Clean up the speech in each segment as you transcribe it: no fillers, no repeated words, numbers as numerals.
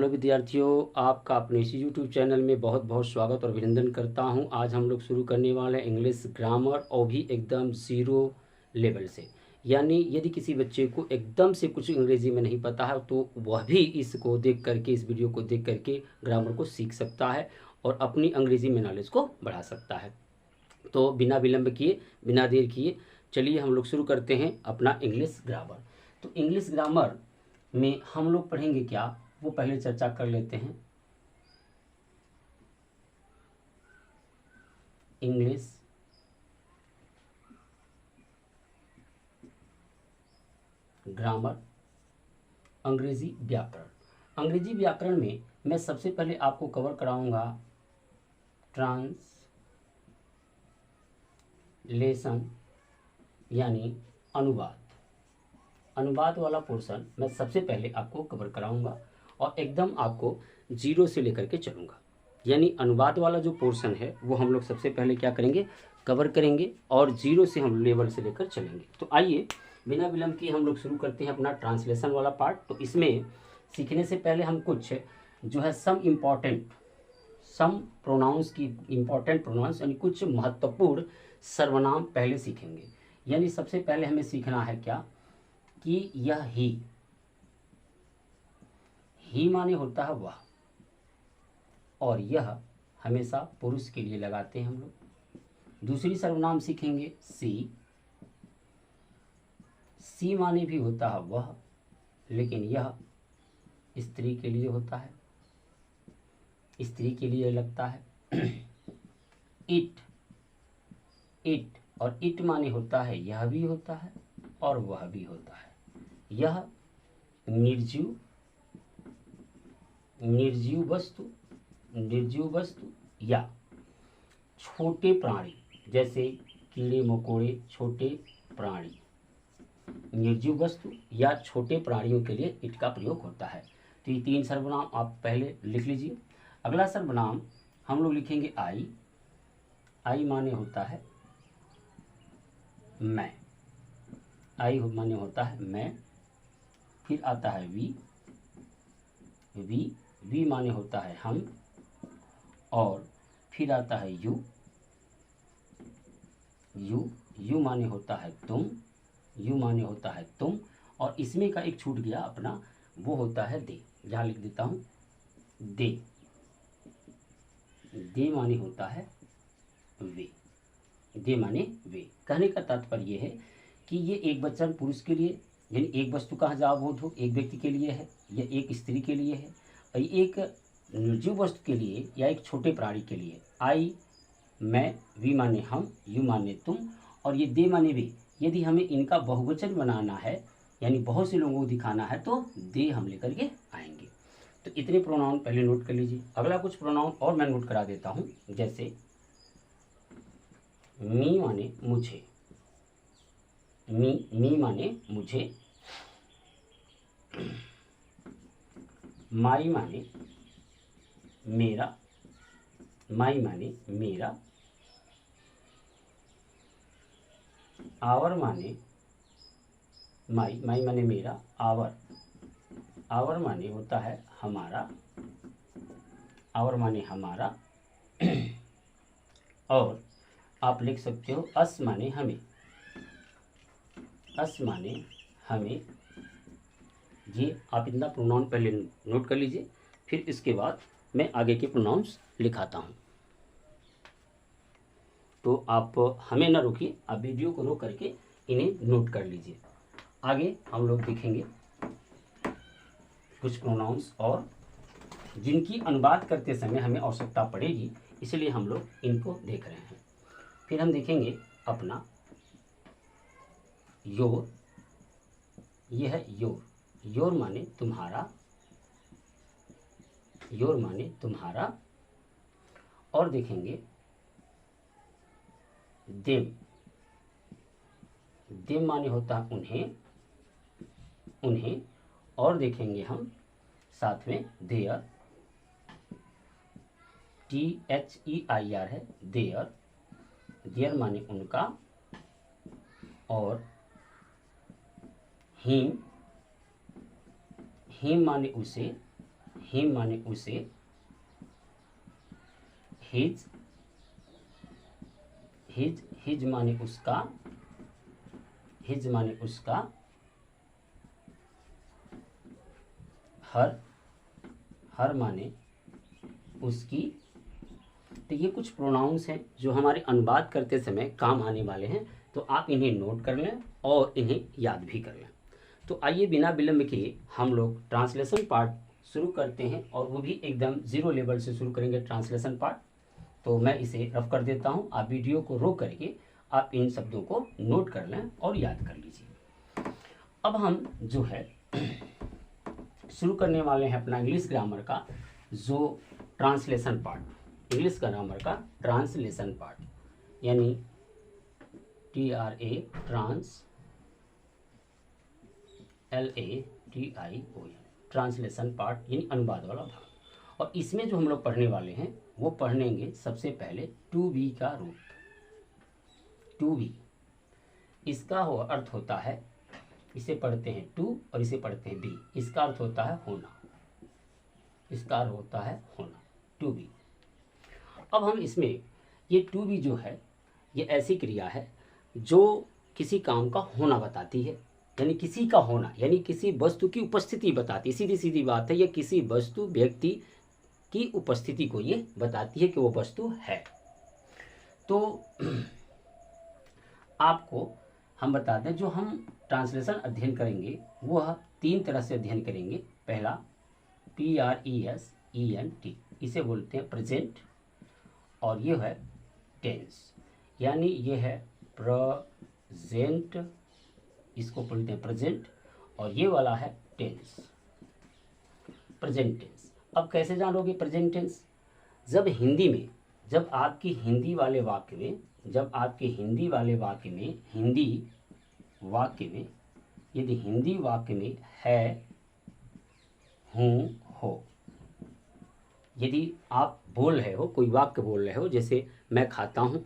Hello विद्यार्थियों, आपका अपने इसी यूट्यूब चैनल में बहुत बहुत स्वागत और अभिनंदन करता हूं। आज हम लोग शुरू करने वाले हैं इंग्लिश ग्रामर, और भी एकदम ज़ीरो लेवल से। यानी यदि किसी बच्चे को एकदम से कुछ अंग्रेज़ी में नहीं पता है तो वह भी इसको देख करके, इस वीडियो को देख करके ग्रामर को सीख सकता है और अपनी अंग्रेज़ी में नॉलेज को बढ़ा सकता है। तो बिना विलंब किए, बिना देर किए, चलिए हम लोग शुरू करते हैं अपना इंग्लिश ग्रामर। तो इंग्लिश ग्रामर में हम लोग पढ़ेंगे क्या, वो पहले चर्चा कर लेते हैं। इंग्लिश ग्रामर, अंग्रेजी व्याकरण। अंग्रेजी व्याकरण में मैं सबसे पहले आपको कवर कराऊंगा ट्रांसलेशन, यानी अनुवाद। अनुवाद वाला पोर्शन मैं सबसे पहले आपको कवर कराऊंगा और एकदम आपको जीरो से लेकर के चलूँगा। यानी अनुवाद वाला जो पोर्शन है वो हम लोग सबसे पहले क्या करेंगे, कवर करेंगे और जीरो से हम लेवल से लेकर चलेंगे। तो आइए बिना विलंब किए हम लोग शुरू करते हैं अपना ट्रांसलेशन वाला पार्ट। तो इसमें सीखने से पहले हम कुछ जो है सम प्रोनाउंस की इम्पॉर्टेंट प्रोनाउंस, यानी कुछ महत्वपूर्ण सर्वनाम पहले सीखेंगे। यानी सबसे पहले हमें सीखना है क्या कि यह ही माने होता है वह, और यह हमेशा पुरुष के लिए लगाते हैं हम लोग। दूसरी सर्वनाम सीखेंगे सी माने भी होता है वह, लेकिन यह स्त्री के लिए होता है, स्त्री के लिए लगता है। इट और इट माने होता है यह भी होता है और वह भी होता है। यह निर्जीव वस्तु या छोटे प्राणी, जैसे कीड़े मकोड़े, छोटे प्राणी, निर्जीव वस्तु या छोटे प्राणियों के लिए इट का प्रयोग होता है। तो ये तीन सर्वनाम आप पहले लिख लीजिए। अगला सर्वनाम हम लोग लिखेंगे आई माने होता है मैं, आई माने होता है मैं। फिर आता है वी माने होता है हम, और फिर आता है यू माने होता है तुम, यू माने होता है तुम। और इसमें का एक छूट गया अपना, वो होता है दे। यहाँ लिख देता हूँ दे माने होता है वे, दे माने वे। कहने का तात्पर्य ये है कि ये एक वचन पुरुष के लिए, यानी एक वस्तु का जवाब हो एक व्यक्ति के लिए है या एक स्त्री के लिए है, और एक निर्जीव वस्तु के लिए या एक छोटे प्राणी के लिए। आई मैं, वी माने हम, यू माने तुम, और ये दे माने वे। यदि हमें इनका बहुवचन बनाना है, यानी बहुत से लोगों को दिखाना है, तो दे हम लेकर के आएंगे। तो इतने प्रोनाउन पहले नोट कर लीजिए। अगला कुछ प्रोनाउन और मैं नोट करा देता हूँ, जैसे मी माने मुझे, मी माने मुझे। माई माने मेरा, माई माने मेरा। आवर माने माई माने मेरा, आवर माने होता है हमारा, आवर माने हमारा। और आप लिख सकते हो अस माने हमें, अस माने हमें। ये आप इतना प्रोनाउन पहले नोट कर लीजिए, फिर इसके बाद मैं आगे के प्रोनाउंस लिखाता हूँ। तो आप हमें ना रोकिए, आप वीडियो को रोक करके इन्हें नोट कर लीजिए। आगे हम लोग देखेंगे कुछ प्रोनाउंस और जिनकी अनुवाद करते समय हमें आवश्यकता पड़ेगी, इसलिए हम लोग इनको देख रहे हैं। फिर हम देखेंगे अपना योर, यह है योर माने तुम्हारा, योर माने तुम्हारा। और देखेंगे देम माने होता है उन्हें। और देखेंगे हम साथ में देयर, THEIR है देयर माने उनका। और हिम माने उसे, हिम माने उसे, हिज माने उसका, हिज माने उसका, हर माने उसकी। तो ये कुछ प्रोनाउंस हैं जो हमारे अनुवाद करते समय काम आने वाले हैं, तो आप इन्हें नोट कर लें और इन्हें याद भी कर लें। तो आइए बिना विलंब किए हम लोग ट्रांसलेशन पार्ट शुरू करते हैं, और वो भी एकदम ज़ीरो लेवल से शुरू करेंगे ट्रांसलेशन पार्ट। तो मैं इसे रफ कर देता हूँ, आप वीडियो को रोक करके आप इन शब्दों को नोट कर लें और याद कर लीजिए। अब हम जो है शुरू करने वाले हैं अपना इंग्लिश ग्रामर का जो ट्रांसलेशन पार्ट, इंग्लिश ग्रामर का ट्रांसलेशन पार्ट, यानी TRA trans LATION, translation part यानी अनुवाद वाला भाग। और इसमें जो हम लोग पढ़ने वाले हैं वो पढ़ेंगे सबसे पहले टू बी का रूप। टू बी, इसका अर्थ होता है, इसे पढ़ते हैं टू और इसे पढ़ते हैं बी, इसका अर्थ होता है होना, इसका अर्थ होता है होना, टू बी। अब हम इसमें ये टू बी जो है ये ऐसी क्रिया है जो किसी काम का होना बताती है, यानी किसी का होना, यानी किसी वस्तु की उपस्थिति बताती है। सीधी सीधी बात है, ये किसी वस्तु व्यक्ति की उपस्थिति को ये बताती है कि वो वस्तु है। तो आपको हम बता दें, जो हम ट्रांसलेशन अध्ययन करेंगे वह तीन तरह से अध्ययन करेंगे। पहला PRESENT, इसे बोलते हैं प्रेजेंट, और ये है टेंस, यानी ये है प्रेजेंट, इसको बोलते हैं प्रेजेंट, और ये वाला है टेंस, प्रेजेंट टेंस। अब कैसे जानोगे प्रेजेंट टेंस? जब हिंदी में, जब आपकी हिंदी वाले वाक्य में, जब आपके हिंदी वाले वाक्य में, हिंदी वाक्य में, यदि हिंदी वाक्य में है, हूँ, हो, यदि आप बोल रहे हो, कोई वाक्य बोल रहे हो, जैसे मैं खाता हूँ,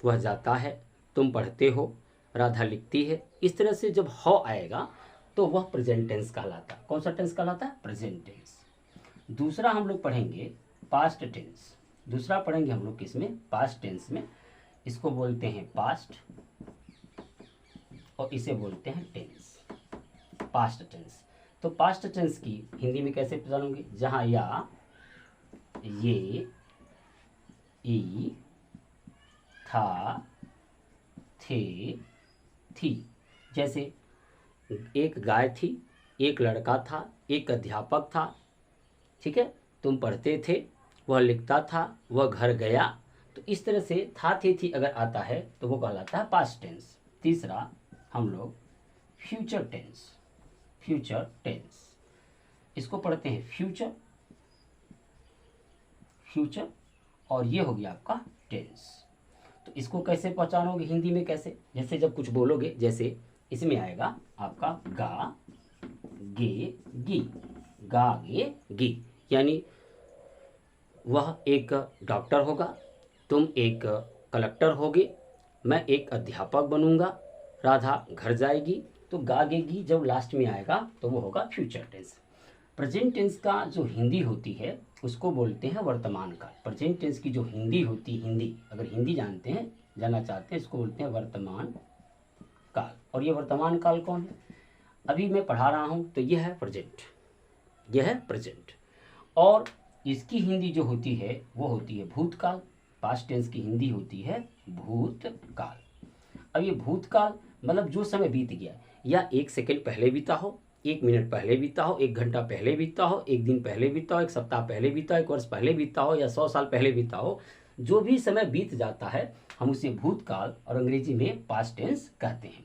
वह जाता है, तुम पढ़ते हो, राधा लिखती है, इस तरह से जब हो आएगा तो वह प्रेजेंट टेंस कहलाता है। कौन सा टेंस कहलाता है? Present tense. दूसरा हम लोग पढ़ेंगे पास्ट टेंस। दूसरा पढ़ेंगे हम लोग किसमें? पास्ट टेंस में। इसको बोलते हैं पास्ट और इसे बोलते हैं टेंस, पास्ट टेंस। तो पास्ट टेंस की हिंदी में कैसे जानोगे? जहाँ या, ये, ई, था, थे, थी। जैसे एक गाय थी, एक लड़का था, एक अध्यापक था, ठीक है, तुम पढ़ते थे, वह लिखता था, वह घर गया। तो इस तरह से था, थे, थी अगर आता है तो वो कहलाता है पास्ट टेंस। तीसरा हम लोग फ्यूचर टेंस, फ्यूचर टेंस, इसको पढ़ते हैं फ्यूचर, फ्यूचर, और ये हो गया आपका टेंस। तो इसको कैसे पहचानोगे हिंदी में? कैसे? जैसे जब कुछ बोलोगे, जैसे इसमें आएगा आपका गा, गे, गी, गा, गे, गी, यानी वह एक डॉक्टर होगा, तुम एक कलेक्टर होगे, मैं एक अध्यापक बनूंगा, राधा घर जाएगी। तो गा, गे, गी जब लास्ट में आएगा तो वो होगा फ्यूचर टेंस। प्रेजेंट टेंस का जो हिंदी होती है उसको बोलते हैं वर्तमान काल। प्रेजेंट टेंस की जो हिंदी होती, हिंदी अगर हिंदी जानते हैं, जानना चाहते हैं, इसको बोलते हैं वर्तमान काल। और ये वर्तमान काल कौन है? अभी मैं पढ़ा रहा हूँ तो यह है प्रेजेंट, यह है प्रेजेंट। और इसकी हिंदी जो होती है वो होती है भूतकाल। पास्ट टेंस की हिंदी होती है भूतकाल। अब ये भूतकाल मतलब जो समय बीत गया, या एक सेकंड पहले बीता हो, एक मिनट पहले बीता हो, एक घंटा पहले बीता हो, एक दिन पहले बीता हो, एक सप्ताह पहले बीता हो, एक वर्ष पहले बीता हो, या 100 साल पहले बीता हो, जो भी समय बीत जाता है हम उसे भूतकाल और अंग्रेजी में पास्ट टेंस कहते हैं।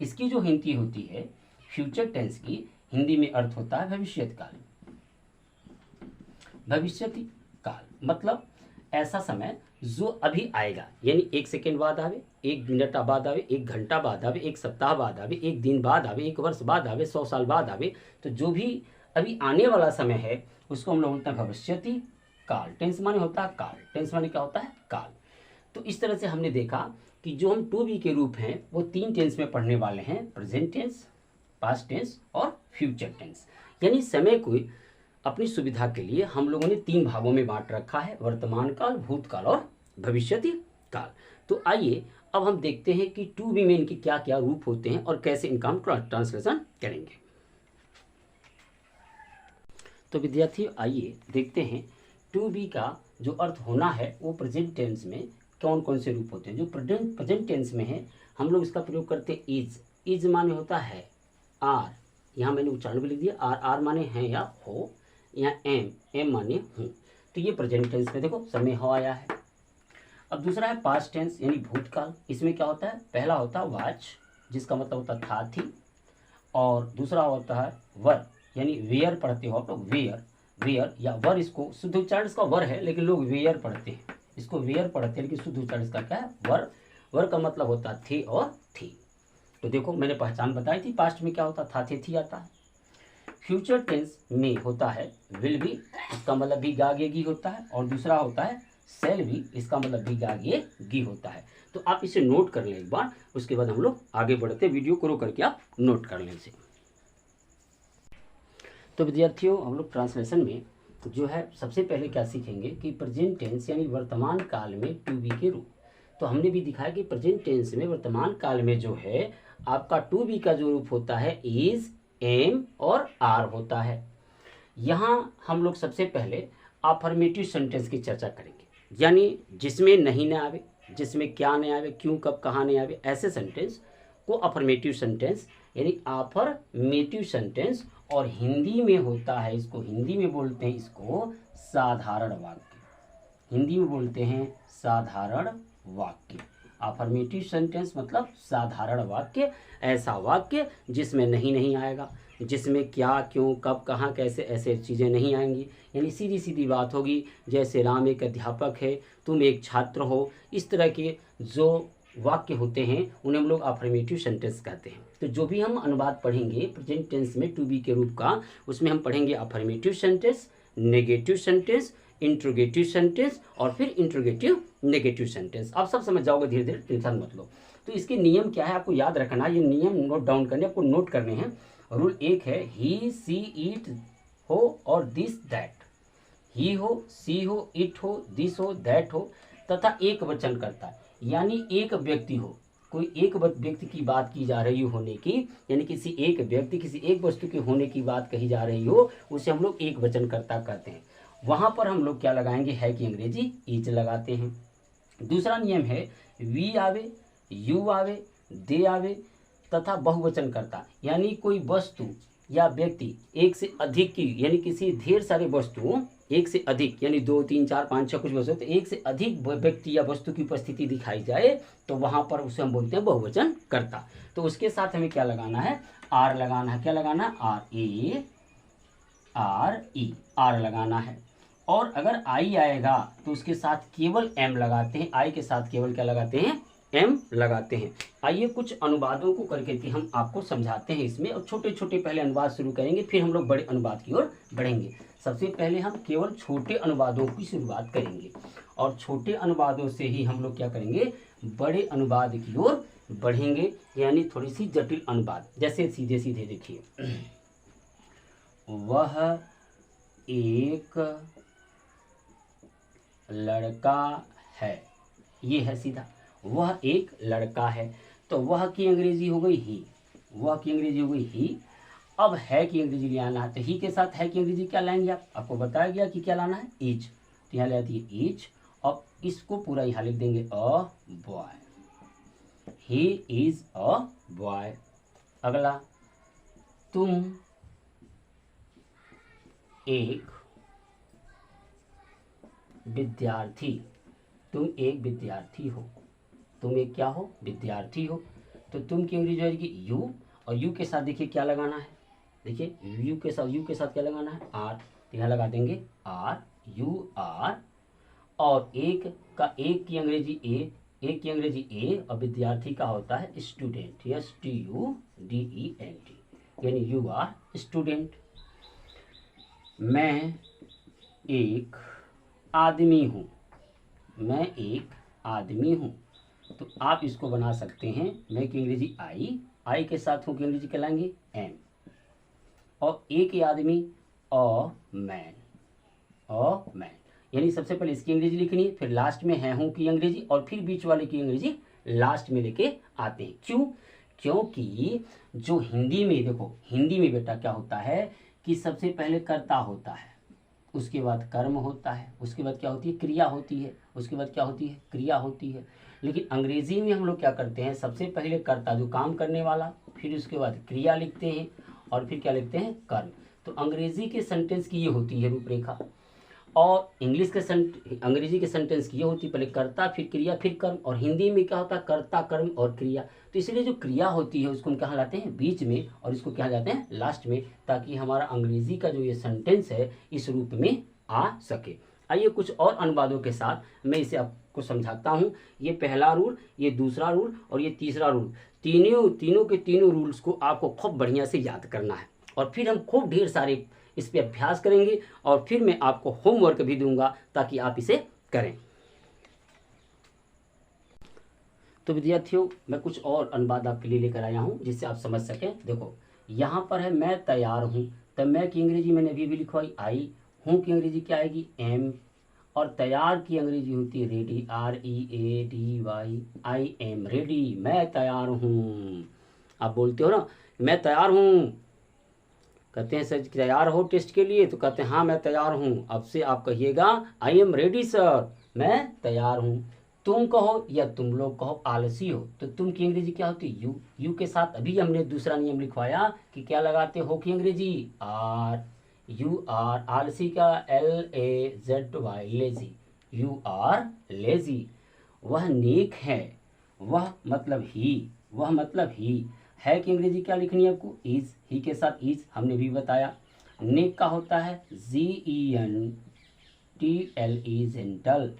इसकी जो हिंदी होती है फ्यूचर टेंस की हिंदी में अर्थ होता है भविष्यत काल। भविष्यति काल मतलब ऐसा समय जो अभी आएगा, यानी एक सेकेंड बाद आवे, एक मिनट बाद आवे, एक घंटा बाद आवे, एक सप्ताह बाद आवे, एक दिन बाद आवे, एक वर्ष बाद आवे, 100 साल बाद आवे। तो जो भी अभी आने वाला समय है उसको हम लोग बोलते हैं भविष्यति काल। टेंस माने होता है काल, टेंस माने क्या होता है? काल। तो इस तरह से हमने देखा कि जो हम टू बी के रूप हैं वो 3 टेंस में पढ़ने वाले हैं, प्रेजेंट टेंस, पास्ट टेंस और फ्यूचर टेंस। यानी समय को अपनी सुविधा के लिए हम लोगों ने 3 भागों में बांट रखा है, वर्तमान काल, भूतकाल और भविष्यति काल। तो आइए अब हम देखते हैं कि टू बी में इनके क्या क्या रूप होते हैं और कैसे इनका हम ट्रांसलेशन करेंगे। तो विद्यार्थियों आइए देखते हैं टू बी का जो अर्थ होना है वो प्रेजेंट टेंस में कौन कौन से रूप होते हैं। जो प्रेजेंट टेंस में है हम लोग इसका प्रयोग करते हैं इज। इज माने होता है आर, यहाँ मैंने उच्चारण भी लिख दिया, आर आर माने हैं या हो, यहाँ एम एम माने हूँ। तो ये प्रेजेंट टेंस में देखो समय हो आया है। अब दूसरा है पास्ट टेंस यानी भूतकाल। इसमें क्या होता है, पहला होता है वाच जिसका मतलब होता है था थी, और दूसरा होता है वर यानी वेयर पढ़ते हो आप लोग, वेयर वेयर या वर, इसको शुद्ध उच्चारण इसका वर है लेकिन लोग वेयर पढ़ते हैं, इसको वेयर पढ़ते हैं लेकिन शुद्ध उच्चारण इसका क्या है, वर। वर का मतलब होता है थे और थी। तो देखो मैंने पहचान बताई थी, पास्ट में क्या होता था थे थी आता है। फ्यूचर टेंस में होता है विल बी, इसका मतलब भी गागेगी होता है, और दूसरा होता है सेल बी, इसका मतलब भी गागेगी होता है। तो आप इसे नोट कर लें एक बार, उसके बाद हम लोग आगे बढ़ते, वीडियो को रोक करके आप नोट कर लें इसे। तो विद्यार्थियों हम लोग ट्रांसलेशन में जो है सबसे पहले क्या सीखेंगे कि प्रेजेंट टेंस यानी वर्तमान काल में टू बी के रूप। तो हमने भी दिखाया कि प्रेजेंट टेंस में वर्तमान काल में जो है आपका टू बी का जो रूप होता है इज, एम और आर होता है। यहाँ हम लोग सबसे पहले अफर्मेटिव सेंटेंस की चर्चा करेंगे, यानी जिसमें नहीं न आवे, जिसमें क्या नहीं आवे, क्यों कब कहाँ नहीं आवे, ऐसे सेंटेंस को अफर्मेटिव सेंटेंस यानी अफर्मेटिव सेंटेंस, और हिंदी में होता है इसको, हिंदी में बोलते हैं इसको साधारण वाक्य। हिंदी में बोलते हैं साधारण वाक्य। अफर्मेटिव सेंटेंस मतलब साधारण वाक्य, ऐसा वाक्य जिसमें नहीं आएगा, जिसमें क्या क्यों कब कहाँ कैसे ऐसे चीज़ें नहीं आएंगी, यानी सीधी सीधी बात होगी। जैसे राम एक अध्यापक है, तुम एक छात्र हो, इस तरह के जो वाक्य होते हैं उन्हें हम लोग अफर्मेटिव सेंटेंस कहते हैं। तो जो भी हम अनुवाद पढ़ेंगे प्रेजेंट टेंस में टू बी के रूप का, उसमें हम पढ़ेंगे affirmative sentence, negative sentence, interrogative sentence और फिर इंट्रोगेटिव नेगेटिव सेंटेंस। आप सब समझ जाओगे धीरे धीरे, टेंशन मत लो। तो इसके नियम क्या है आपको याद रखना, ये नियम नोट डाउन करने, आपको नोट करने हैं। रूल एक है ही सी इट हो और दिस दैट। ही हो, सी हो, इट हो, दिस हो, दैट हो, तथा एक वचन करता है यानी एक व्यक्ति हो, कोई एक व्यक्ति की बात की जा रही होने की, यानी किसी एक व्यक्ति किसी एक वस्तु के होने की बात कही जा रही हो, उसे हम लोग एक वचन करता कहते हैं। वहाँ पर हम लोग क्या लगाएंगे, है की अंग्रेजी इज लगाते हैं। दूसरा नियम है वी आवे, यू आवे, दे आवे तथा बहुवचन करता, यानी कोई वस्तु या व्यक्ति एक से अधिक की, यानी किसी ढेर सारे वस्तुओं एक से अधिक यानी 2 3 4 5 6 कुछ वस्तु, तो एक से अधिक व्यक्ति या वस्तु की उपस्थिति दिखाई जाए तो वहाँ पर उसे हम बोलते हैं बहुवचन करता। तो उसके साथ हमें क्या लगाना है, आर लगाना है। क्या लगाना है, R A R E, R लगाना है। और अगर आई आएगा तो उसके साथ केवल एम लगाते हैं, आई के साथ केवल क्या लगाते हैं, एम लगाते हैं। आइए कुछ अनुवादों को करके के हम आपको समझाते हैं इसमें, और छोटे छोटे पहले अनुवाद शुरू करेंगे, फिर हम लोग बड़े अनुवाद की ओर बढ़ेंगे। सबसे पहले हम केवल छोटे अनुवादों की शुरुआत करेंगे, और छोटे अनुवादों से ही हम लोग क्या करेंगे, बड़े अनुवाद की ओर बढ़ेंगे, यानी थोड़ी सी जटिल अनुवाद। जैसे सीधे सीधे देखिए, वह एक लड़का है, ये है सीधा, वह एक लड़का है। तो वह की अंग्रेजी हो गई ही, वह की अंग्रेजी हो गई ही। अब है की अंग्रेजी ले आना है, तो ही के साथ है की अंग्रेजी क्या लाएंगे आप, आपको बताया गया कि क्या लाना है, इज। तो यहाँ ले आती है इज, अब इसको पूरा यहाँ लिख देंगे a boy, he is a boy. अगला, तुम एक विद्यार्थी, तुम एक विद्यार्थी हो, तुम एक क्या हो, विद्यार्थी हो। तो तुम की अंग्रेजी हो जाएगी यू, और यू के साथ देखिए क्या लगाना है, देखिए यू के साथ क्या लगाना है, आर। तो यहाँ लगा देंगे आर, यू आर। और एक का, एक की अंग्रेजी ए, एक की अंग्रेजी ए, और विद्यार्थी का होता है स्टूडेंट, STUDENT, यानी यू आर स्टूडेंट। मैं एक आदमी हूँ, मैं एक आदमी हूँ। तो आप इसको बना सकते हैं, मैं की अंग्रेजी आई, आई के साथ हूँ की अंग्रेजी कहलाएंगे एम, और एक आदमी मैन, अ मैन। यानी सबसे पहले इसकी अंग्रेजी लिखनी है, फिर लास्ट में है हूँ की अंग्रेजी, और फिर बीच वाले की अंग्रेजी लास्ट में लेके आते हैं। क्यों? क्योंकि जो हिंदी में, देखो हिंदी में बेटा क्या होता है कि सबसे पहले कर्ता होता है, उसके बाद कर्म होता है, उसके बाद क्या होती है, क्रिया होती है, उसके बाद क्या होती है, क्रिया होती है। लेकिन अंग्रेजी में हम लोग क्या करते हैं, सबसे पहले कर्ता जो काम करने वाला, फिर उसके बाद क्रिया लिखते हैं, और फिर क्या लिखते हैं, कर्म। तो अंग्रेजी के सेंटेंस की ये होती है रूपरेखा, और अंग्रेजी के सेंटेंस की ये होती है पहले कर्ता, फिर क्रिया, फिर कर्म। और हिंदी में क्या होता है, कर्ता, कर्म और क्रिया। तो इसलिए जो क्रिया होती है उसको हम कहाँ लाते हैं, बीच में, और इसको क्या लाते हैं, लास्ट में, ताकि हमारा अंग्रेजी का जो ये सेंटेंस है इस रूप में आ सके। आइए कुछ और अनुवादों के साथ मैं इसे आपको समझाता हूँ। ये पहला रूल, ये दूसरा रूल और ये तीसरा रूल, तीनों के तीनों रूल्स को आपको खूब बढ़िया से याद करना है, और फिर हम खूब ढेर सारे इस पे अभ्यास करेंगे, और फिर मैं आपको होमवर्क भी दूंगा ताकि आप इसे करें। तो विद्यार्थियों, मैं कुछ और अनुवाद आपके लिए लेकर आया हूं जिससे आप समझ सकें। देखो यहाँ पर है मैं तैयार हूँ, तो मैं की अंग्रेजी मैंने अभी भी लिखवाई आई, हूँ की अंग्रेजी क्या आएगी, एम, और तैयार की अंग्रेजी होती है ready, READY, I am ready, मैं तैयार हूँ। आप बोलते हो ना मैं तैयार हूँ, कहते हैं सर तैयार हो टेस्ट के लिए, तो कहते हैं हाँ मैं तैयार हूँ। अब से आप कहिएगा आई एम रेडी सर, मैं तैयार हूँ। तुम कहो या तुम लोग कहो आलसी हो, तो तुम की अंग्रेजी क्या होती है, यू के साथ अभी हमने दूसरा नियम लिखवाया कि क्या लगाते हो की अंग्रेजी, आर, यू आर, आलसी का LAZY, lazy, you are lazy. वह नेक है, वह मतलब ही है की अंग्रेजी क्या लिखनी है आपको, इज, ही के साथ इज हमने भी बताया। नेक का होता है GENTLE, gentle,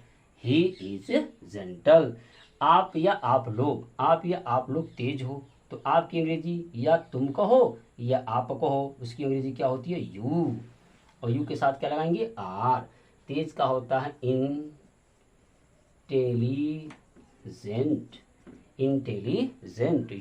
he is gentle. आप या आप लोग तेज हो, तो आपकी अंग्रेजी या तुम कहो या आप कहो, उसकी अंग्रेजी क्या होती है, यू, और यू के साथ क्या लगाएंगे, आर। तेज का होता है intelligent,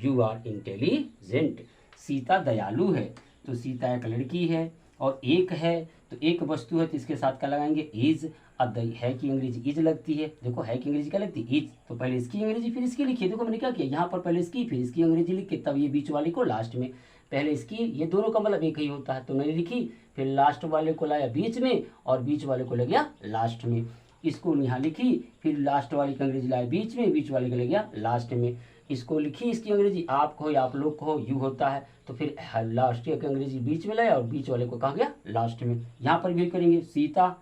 you are intelligent. Sita दयालु है, तो सीता एक लड़की है, और एक है तो एक वस्तु है, तो इसके साथ क्या लगाएंगे, इज। अब है की अंग्रेजी इज लगती है, देखो है की अंग्रेजी क्या लगती है, इज, तो पहले इसकी अंग्रेजी फिर इसकी लिखिए। देखो मैंने क्या किया, यहाँ पर पहले इसकी फिर इसकी अंग्रेजी लिख के तब ये बीच वाले को लास्ट में, पहले इसकी, ये दोनों का मतलब एक ही होता है, तो मैंने लिखी, फिर लास्ट वाले को लाया बीच में, और बीच वाले को ले गया लास्ट में। इसको यहाँ लिखी, फिर लास्ट वाली की अंग्रेजी लाया बीच में, बीच वाले को ले गया लास्ट में। इसको लिखी इसकी अंग्रेजी, आप कहो या आप लोग कहो, यू होता है, तो फिर लास्ट की अंग्रेजी बीच में लाया और बीच वाले को कहा गया लास्ट में। यहाँ पर भी करेंगे सीता,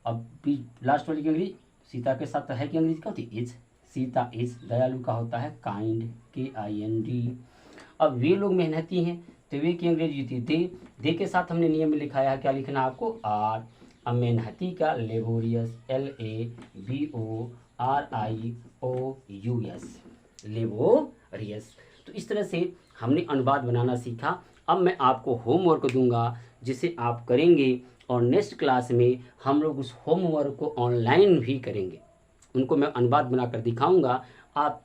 अब लास्ट वाली की अंग्रेजी सीता के साथ है की अंग्रेजी क्या होती है, इज, सीता इज। दयालु का होता है काइंड, KIND। अब वे लोग मेहनती हैं, तो वे की अंग्रेजी होती है दे के साथ हमने नियम में लिखाया है क्या लिखना है आपको, आर। अब मेहनती का लेबोरियस, LABORIOUS, लेबोरियस। तो इस तरह से हमने अनुवाद बनाना सीखा। अब मैं आपको होमवर्क दूंगा जिसे आप करेंगे, और नेक्स्ट क्लास में हम लोग उस होमवर्क को ऑनलाइन भी करेंगे। उनको मैं अनुवाद बनाकर दिखाऊंगा, आप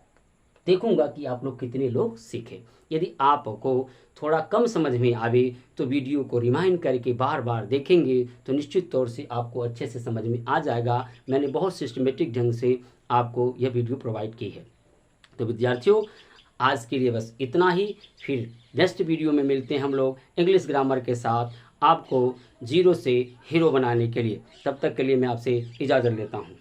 देखूंगा कि आप लोग कितने लोग सीखे। यदि आपको थोड़ा कम समझ में आवे तो वीडियो को रिमाइंड करके बार बार देखेंगे तो निश्चित तौर से आपको अच्छे से समझ में आ जाएगा। मैंने बहुत सिस्टमेटिक ढंग से आपको यह वीडियो प्रोवाइड की है। तो विद्यार्थियों, आज के लिए बस इतना ही। फिर नेक्स्ट वीडियो में मिलते हैं हम लोग इंग्लिश ग्रामर के साथ, आपको जीरो से हीरो बनाने के लिए। तब तक के लिए मैं आपसे इजाज़त लेता हूँ।